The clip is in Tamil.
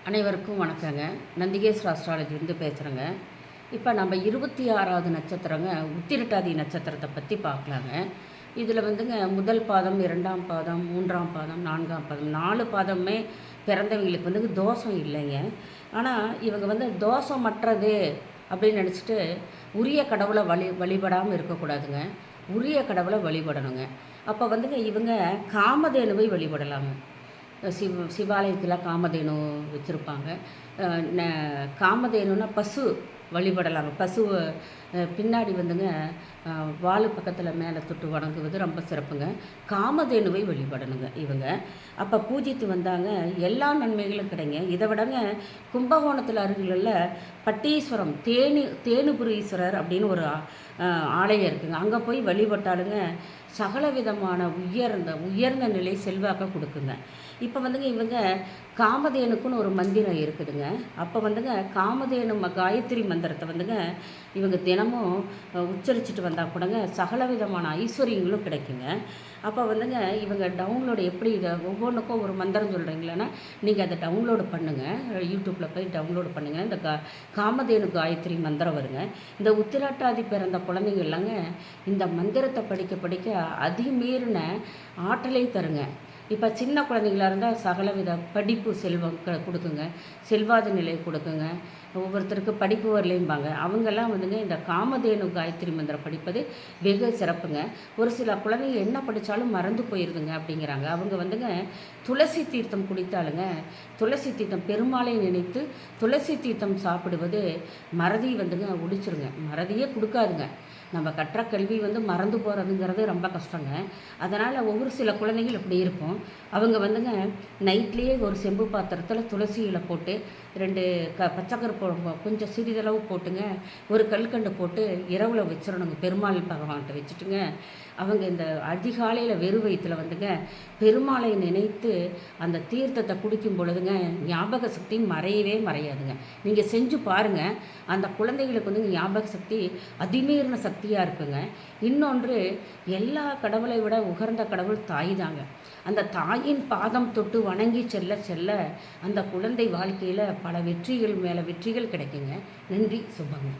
அனைவருக்கும் வணக்கங்க. நந்திகேஸ்வர அஸ்ட்ராலஜிலேருந்து பேசுகிறேங்க. இப்போ நம்ம 26வது நட்சத்திரங்க உத்திரட்டாதி நட்சத்திரத்தை பற்றி பார்க்கலாங்க. இதில் வந்துங்க முதல் பாதம், 2ஆம் பாதம், 3ஆம் பாதம், 4ஆம் பாதம் 4 பாதமே பிறந்தவங்களுக்கு வந்து தோஷம் இல்லைங்க. ஆனால் இவங்க வந்து தோஷமற்றது அப்படின்னு நினச்சிட்டு உரிய கடவுளை வழிபடாமல் இருக்கக்கூடாதுங்க. உரிய கடவுளை வழிபடணுங்க. அப்போ வந்துங்க இவங்க காமதேனுவை வழிபடலாங்க. சிவாலயத்தில் காமதேனு வச்சுருப்பாங்க. காமதேனுன்னா பசு வழிபடலாங்க. பசுவை பின்னாடி வந்துங்க வாலு பக்கத்தில் மேலே தொட்டு வணங்குவது ரொம்ப சிறப்புங்க. காமதேனுவை வழிபடணுங்க இவங்க. அப்போ பூஜித்து வந்தாங்க எல்லா நன்மைகளும் கிடைங்க. இதை விடங்க கும்பகோணத்தில் அருகிலுள்ள பட்டீஸ்வரம் தேனுபுரீஸ்வரர் அப்படின்னு ஒரு ஆலயம் இருக்குங்க. அங்கே போய் வழிபட்டாலுங்க சகல விதமான உயர்ந்த நிலை செல்வாக்க கொடுக்குங்க. இப்போ வந்துங்க இவங்க காமதேனுக்குன்னு ஒரு மந்திரம் இருக்குதுங்க. அப்போ வந்துங்க காமதேனு காயத்ரி மந்திரத்தை வந்துங்க இவங்க தினமும் உச்சரிச்சுட்டு வந்தால் கூடங்க சகல விதமான ஐஸ்வர்யங்களும் கிடைக்குங்க. அப்போ வந்துங்க இவங்க டவுன்லோடு எப்படி இதை ஒவ்வொன்றுக்கும் ஒரு மந்திரம் சொல்கிறீங்களன்னா நீங்கள் அதை டவுன்லோடு பண்ணுங்கள். யூடியூப்பில் போய் டவுன்லோடு பண்ணுங்கள். இந்த காமதேனு காயத்ரி மந்திரம் வருங்க. இந்த உத்திராட்டாதி பிறந்த குழந்தைங்க இல்லைங்க இந்த மந்திரத்தை படிக்க படிக்க அதிமீறின ஆற்றலை தருங்க. இப்போ சின்ன குழந்தைங்களாக இருந்தால் சகலவித படிப்பு செல்வம் கொடுக்குங்க, செல்வாத நிலை கொடுக்குங்க. ஒவ்வொருத்தருக்கு படிப்பு வரலையும்பாங்க. அவங்கெல்லாம் வந்துங்க இந்த காமதேனு காயத்ரி மந்திரம் படிப்பது வெகு சிறப்புங்க. ஒரு சில குழந்தைங்க என்ன படித்தாலும் மறந்து போயிடுதுங்க அப்படிங்கிறாங்க. அவங்க வந்துங்க துளசி தீர்த்தம் குடித்தாலுங்க துளசி தீர்த்தம் பெருமாளை நினைத்து துளசி தீர்த்தம் சாப்பிடுவது மறதி வந்துங்க ஒழிச்சிருங்க. மறதியே கொடுக்காதுங்க. நம்ம கற்ற கல்வி வந்து மறந்து போகிறதுங்கிறது ரொம்ப கஷ்டங்க. அதனால் ஒவ்வொரு சில குழந்தைகள் இப்படி இருக்கும். அவங்க வந்துங்க நைட்லேயே ஒரு செம்பு பாத்திரத்தில் துளசி இலை போட்டு 2 பச்சைக்கருப்பு கொஞ்சம் சிறிதளவு போட்டுங்க ஒரு கல்கண்டு போட்டு இரவில் வச்சிடணுங்க. பெருமாள் பகவான்கிட்ட வச்சுட்டுங்க அவங்க இந்த அதிகாலையில் வெறும் வயிற்றில் வந்துங்க பெருமாளை நினைத்து அந்த தீர்த்தத்தை குடிக்கும் பொழுதுங்க ஞாபக சக்தி மறையவே மறையாதுங்க. நீங்கள் செஞ்சு பாருங்கள். அந்த குழந்தைகளுக்கு வந்து ஞாபக சக்தி அதிமீறின சக்தியாக இருக்குங்க. இன்னொன்று எல்லா கடவுளை விட உகர்ந்த கடவுள் தாய் தாங்க. அந்த தாயின் பாதம் தொட்டு வணங்கி செல்ல செல்ல அந்த குழந்தை வாழ்க்கையில் பல வெற்றிகள் மேலே வெற்றிகள் கிடைக்குங்க. நன்றி, சுபங்க.